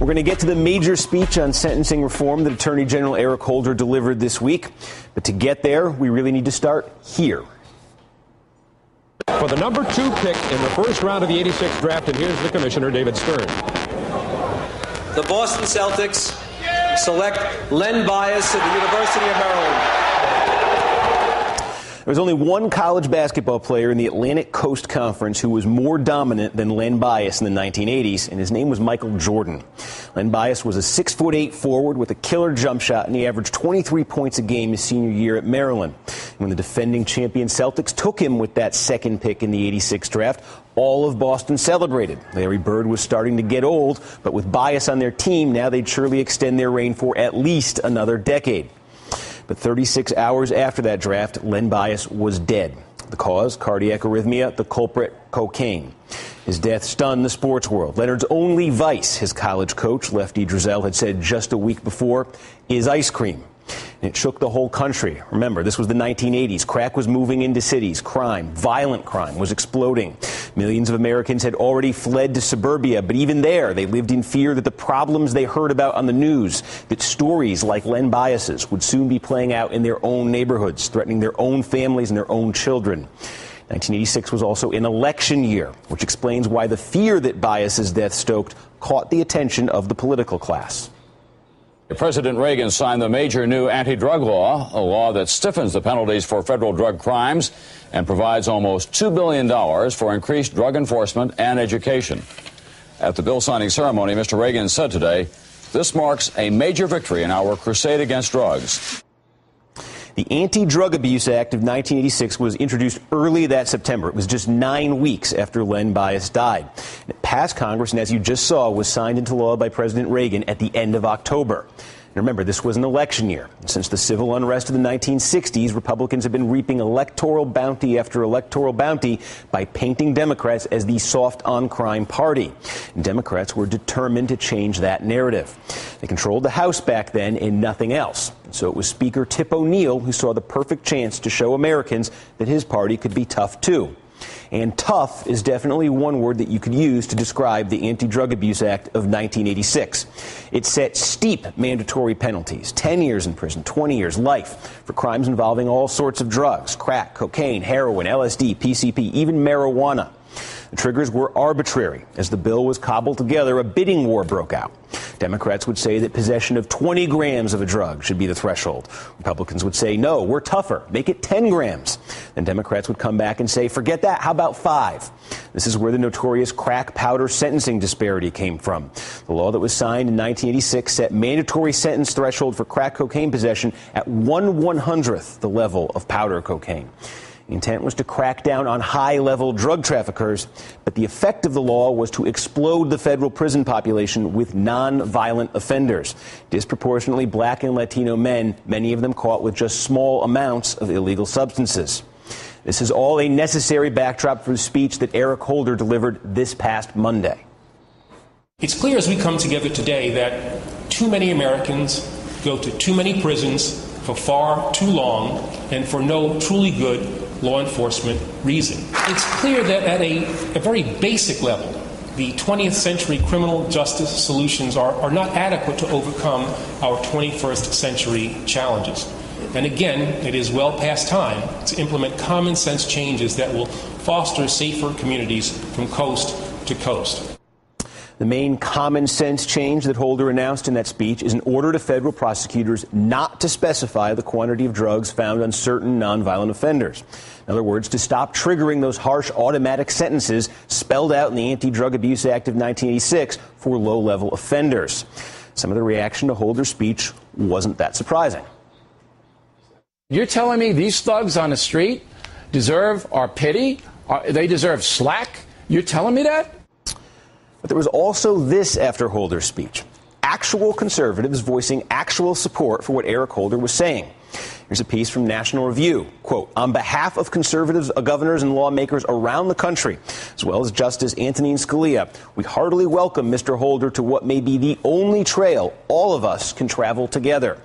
We're going to get to the major speech on sentencing reform that Attorney General Eric Holder delivered this week. But to get there, we really need to start here. For the number 2 pick in the first round of the '86 draft, and here's the commissioner, David Stern. The Boston Celtics select Len Bias of the University of Maryland. There was only one college basketball player in the Atlantic Coast Conference who was more dominant than Len Bias in the 1980s, and his name was Michael Jordan. Len Bias was a 6'8" forward with a killer jump shot, and he averaged 23 points a game his senior year at Maryland. And when the defending champion Celtics took him with that second pick in the '86 draft, all of Boston celebrated. Larry Bird was starting to get old, but with Bias on their team, now they'd surely extend their reign for at least another decade. But 36 hours after that draft, Len Bias was dead. The cause, cardiac arrhythmia, the culprit, cocaine. His death stunned the sports world. Leonard's only vice, his college coach, Lefty Driesell, had said just a week before, is ice cream. And it shook the whole country. Remember, this was the 1980s. Crack was moving into cities. Crime, violent crime, was exploding. Millions of Americans had already fled to suburbia, but even there, they lived in fear that the problems they heard about on the news, that stories like Len Bias's would soon be playing out in their own neighborhoods, threatening their own families and their own children. 1986 was also an election year, which explains why the fear that Bias's death stoked caught the attention of the political class. President Reagan signed the major new anti-drug law, a law that stiffens the penalties for federal drug crimes and provides almost $2 billion for increased drug enforcement and education. At the bill signing ceremony, Mr. Reagan said today, "This marks a major victory in our crusade against drugs." The Anti-Drug Abuse Act of 1986 was introduced early that September. It was just 9 weeks after Len Bias died. It passed Congress, and as you just saw, was signed into law by President Reagan at the end of October. And remember, this was an election year. Since the civil unrest of the 1960s, Republicans have been reaping electoral bounty after electoral bounty by painting Democrats as the soft-on-crime party. And Democrats were determined to change that narrative. They controlled the House back then and nothing else. And so it was Speaker Tip O'Neill who saw the perfect chance to show Americans that his party could be tough, too. And tough is definitely one word that you could use to describe the Anti-Drug Abuse Act of 1986. It set steep mandatory penalties, 10 years in prison, 20 years, life, for crimes involving all sorts of drugs, crack, cocaine, heroin, LSD, PCP, even marijuana. The triggers were arbitrary. As the bill was cobbled together, a bidding war broke out. Democrats would say that possession of 20 grams of a drug should be the threshold. Republicans would say, no, we're tougher. Make it 10 grams. Then Democrats would come back and say, forget that. How about 5? This is where the notorious crack powder sentencing disparity came from. The law that was signed in 1986 set mandatory sentence threshold for crack cocaine possession at 1/100th the level of powder cocaine. The intent was to crack down on high-level drug traffickers, but the effect of the law was to explode the federal prison population with non-violent offenders, disproportionately black and Latino men, many of them caught with just small amounts of illegal substances. This is all a necessary backdrop for the speech that Eric Holder delivered this past Monday. It's clear as we come together today that too many Americans go to too many prisons for far too long and for no truly good law enforcement reason. It's clear that at a very basic level, the 20th century criminal justice solutions are not adequate to overcome our 21st century challenges. And again, it is well past time to implement common sense changes that will foster safer communities from coast to coast. The main common sense change that Holder announced in that speech is an order to federal prosecutors not to specify the quantity of drugs found on certain nonviolent offenders. In other words, to stop triggering those harsh automatic sentences spelled out in the Anti-Drug Abuse Act of 1986 for low-level offenders. Some of the reaction to Holder's speech wasn't that surprising. You're telling me these thugs on the street deserve our pity? They deserve slack? You're telling me that? But there was also this after Holder's speech. Actual conservatives voicing actual support for what Eric Holder was saying. Here's a piece from National Review. Quote, on behalf of conservatives, governors, and lawmakers around the country, as well as Justice Antonin Scalia, we heartily welcome Mr. Holder to what may be the only trail all of us can travel together.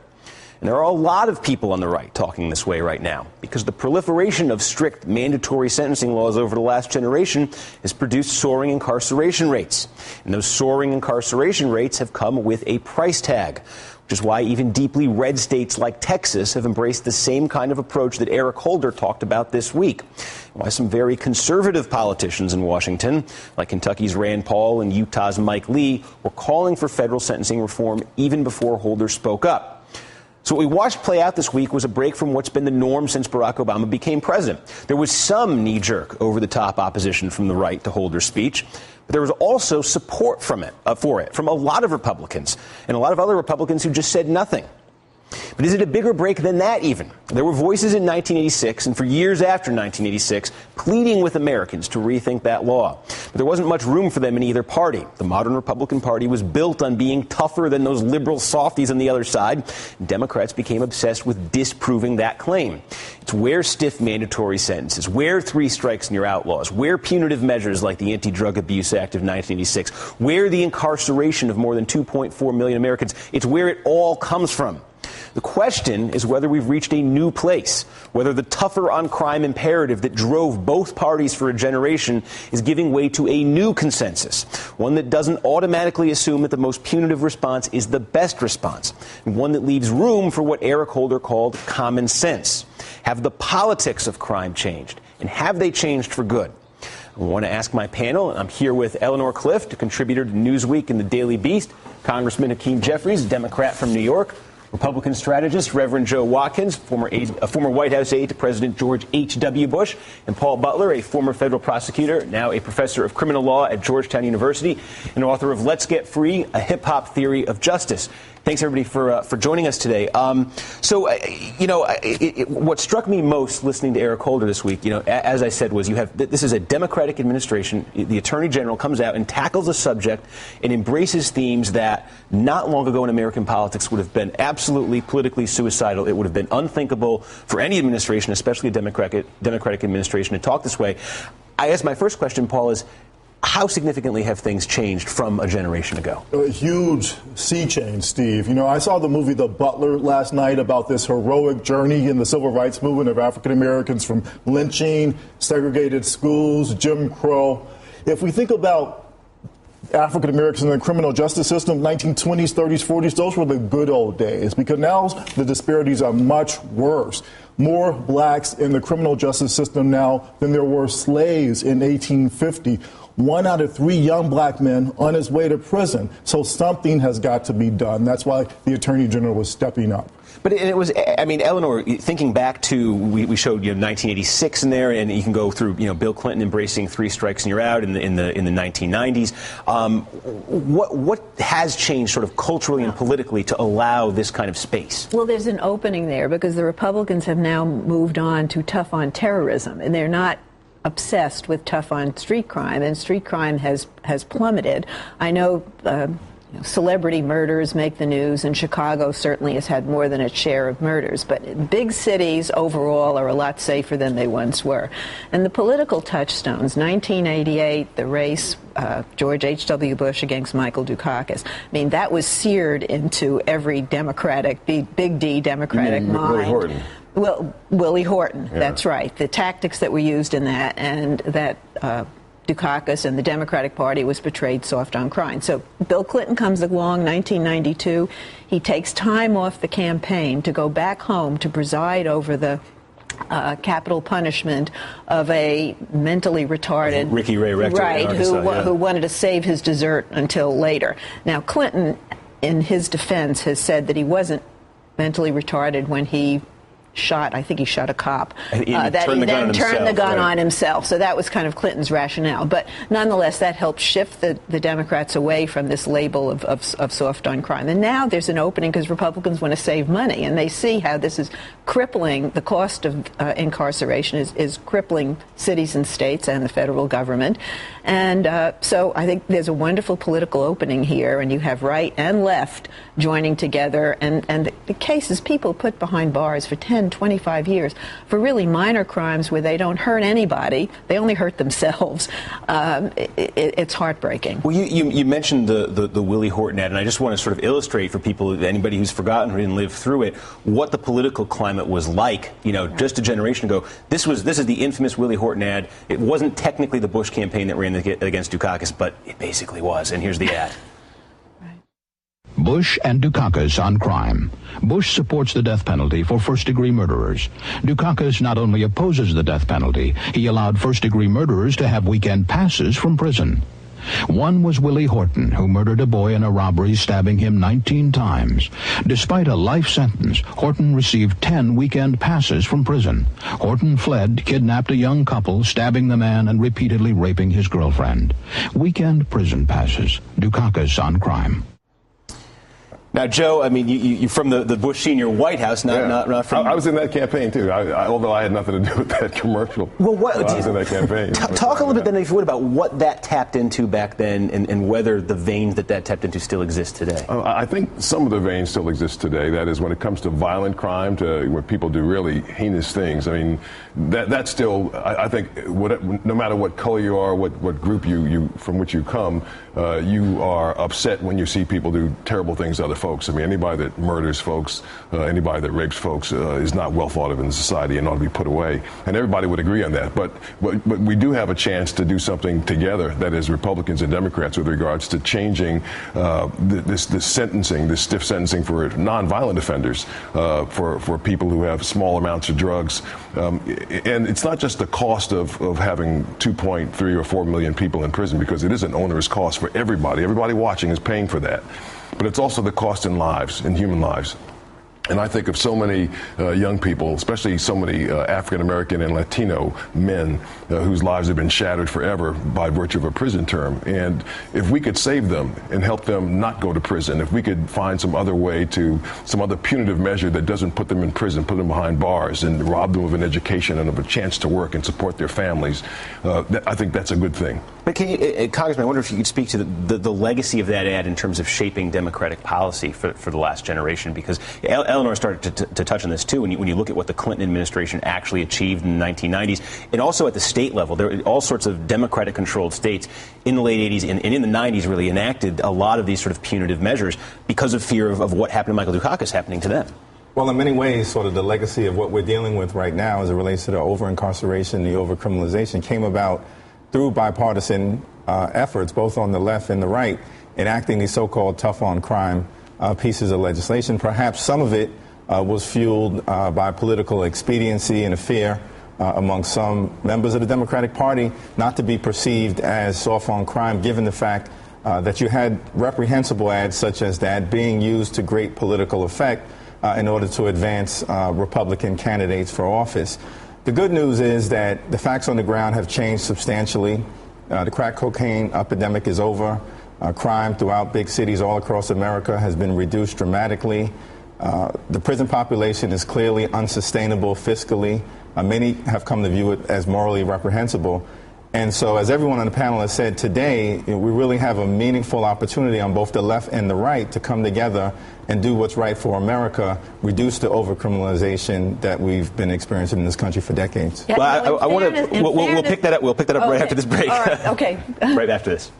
And there are a lot of people on the right talking this way right now because the proliferation of strict mandatory sentencing laws over the last generation has produced soaring incarceration rates. And those soaring incarceration rates have come with a price tag, which is why even deeply red states like Texas have embraced the same kind of approach that Eric Holder talked about this week. Why some very conservative politicians in Washington, like Kentucky's Rand Paul and Utah's Mike Lee, were calling for federal sentencing reform even before Holder spoke up. So what we watched play out this week was a break from what's been the norm since Barack Obama became president. There was some knee-jerk, over-the-top opposition from the right to Holder's speech, but there was also support for it from a lot of Republicans and a lot of other Republicans who just said nothing. But is it a bigger break than that even? There were voices in 1986 and for years after 1986 pleading with Americans to rethink that law. But there wasn't much room for them in either party. The modern Republican Party was built on being tougher than those liberal softies on the other side. Democrats became obsessed with disproving that claim. It's where stiff mandatory sentences, where 3 strikes and you're outlaws, where punitive measures like the Anti-Drug Abuse Act of 1986, where the incarceration of more than 2.4 million Americans, it's where it all comes from. The question is whether we've reached a new place, whether the tougher on crime imperative that drove both parties for a generation is giving way to a new consensus, one that doesn't automatically assume that the most punitive response is the best response, and one that leaves room for what Eric Holder called common sense. Have the politics of crime changed, and have they changed for good? I want to ask my panel, and I'm here with Eleanor Clift, a contributor to Newsweek and the Daily Beast, Congressman Hakeem Jeffries, a Democrat from New York, Republican strategist Reverend Joe Watkins, a former White House aide to President George H.W. Bush, and Paul Butler, a former federal prosecutor, now a professor of criminal law at Georgetown University, and author of Let's Get Free, a hip-hop theory of justice. Thanks, everybody, for joining us today. What struck me most listening to Eric Holder this week, as I said, was this is a Democratic administration. The Attorney General comes out and tackles a subject and embraces themes that not long ago in American politics would have been absolutely politically suicidal. It would have been unthinkable for any administration, especially a Democratic administration, to talk this way. I guess my first question, Paul, is how significantly have things changed from a generation ago? A huge sea change, Steve. I saw the movie The Butler last night about this heroic journey in the civil rights movement of African Americans from lynching, segregated schools, Jim Crow. If we think about African Americans in the criminal justice system, 1920s, 30s, 40s, those were the good old days, because now the disparities are much worse. More blacks in the criminal justice system now than there were slaves in 1850. 1 out of 3 young black men on his way to prison. So something has got to be done. That's why the Attorney General was stepping up. But it was, Eleanor, thinking back to, we showed 1986 in there, and you can go through, Bill Clinton embracing 3 strikes and you're out in the 1990s. What has changed sort of culturally and politically to allow this kind of space? Well, there's an opening there because the Republicans have now moved on to tough on terrorism, and they're not obsessed with tough on street crime, and street crime has plummeted. I know celebrity murders make the news, and Chicago certainly has had more than its share of murders, but big cities overall are a lot safer than they once were. And the political touchstones, 1988, the race, George H.W. Bush against Michael Dukakis, that was seared into every Democratic, big D Democratic mind. Willie Horton. Well, Willie Horton, yeah. That's right. The tactics that were used in that, and that Dukakis and the Democratic Party was portrayed soft on crime. So Bill Clinton comes along, 1992. He takes time off the campaign to go back home to preside over the capital punishment of a mentally retarded Ricky Ray Rector, right, who wanted to save his dessert until later. Now, Clinton, in his defense, has said that he wasn't mentally retarded when he shot a cop. That he then turned the gun on himself. So that was kind of Clinton's rationale. But nonetheless, that helped shift the Democrats away from this label of soft on crime. And now there's an opening because Republicans want to save money, and they see how this is crippling, the cost of incarceration is crippling cities and states and the federal government. And so I think there's a wonderful political opening here, and you have right and left joining together. And the cases people put behind bars for 10, 25 years for really minor crimes where they don't hurt anybody, they only hurt themselves. It's heartbreaking. Well, you mentioned the Willie Horton ad, and I just want to sort of illustrate for people, anybody who's forgotten or didn't live through it, what the political climate was like, just a generation ago. This is the infamous Willie Horton ad. It wasn't technically the Bush campaign that ran against Dukakis, but it basically was, and here's the ad. Bush and Dukakis on crime. Bush supports the death penalty for first-degree murderers. Dukakis not only opposes the death penalty, he allowed first-degree murderers to have weekend passes from prison. One was Willie Horton, who murdered a boy in a robbery, stabbing him 19 times. Despite a life sentence, Horton received 10 weekend passes from prison. Horton fled, kidnapped a young couple, stabbing the man and repeatedly raping his girlfriend. Weekend prison passes. Dukakis on crime. Now, Joe, I mean, you're from the Bush Senior White House, not from... I was in that campaign, too, although I had nothing to do with that commercial. Well, I was in that campaign. Talk a little bit then, if you would, about what that tapped into back then and whether the veins that tapped into still exist today. I think some of the veins still exist today. That is, when it comes to violent crime, to where people do really heinous things. I mean, that's still, I think, no matter what color you are, what group you from which you come, you are upset when you see people do terrible things to other folks. I mean, anybody that murders folks, anybody that rapes folks is not well thought of in society and ought to be put away. And everybody would agree on that. But we do have a chance to do something together, that is, Republicans and Democrats, with regards to changing this sentencing, this stiff sentencing for nonviolent offenders, for people who have small amounts of drugs. And it's not just the cost of having 2.3 or 4 million people in prison, because it is an onerous cost for everybody. Everybody watching is paying for that. But it's also the cost in lives, in human lives. And I think of so many young people, especially so many African-American and Latino men whose lives have been shattered forever by virtue of a prison term. And if we could save them and help them not go to prison, if we could find some other way some other punitive measure that doesn't put them in prison, put them behind bars and rob them of an education and of a chance to work and support their families, I think that's a good thing. But can you, Congressman, I wonder if you could speak to the legacy of that ad in terms of shaping Democratic policy for the last generation, because Eleanor started to touch on this too. When you look at what the Clinton administration actually achieved in the 1990s, and also at the state level, there were all sorts of Democratic-controlled states in the late 80s and in the 90s really enacted a lot of these sort of punitive measures because of fear of what happened to Michael Dukakis happening to them. Well, in many ways, sort of the legacy of what we're dealing with right now as it relates to the over-incarceration, the over-criminalization, came about through bipartisan efforts, both on the left and the right, enacting these so-called tough-on-crime pieces of legislation. Perhaps some of it was fueled by political expediency and a fear among some members of the Democratic Party not to be perceived as soft on crime, given the fact that you had reprehensible ads such as that being used to great political effect in order to advance Republican candidates for office. The good news is that the facts on the ground have changed substantially. The crack cocaine epidemic is over. Crime throughout big cities all across America has been reduced dramatically. The prison population is clearly unsustainable fiscally. Many have come to view it as morally reprehensible. And so, as everyone on the panel has said today, we really have a meaningful opportunity on both the left and the right to come together and do what's right for America, reduce the overcriminalization that we've been experiencing in this country for decades. Yeah, well, I want to. We'll pick that up. We'll pick that up right after this break. All right, okay. Right after this.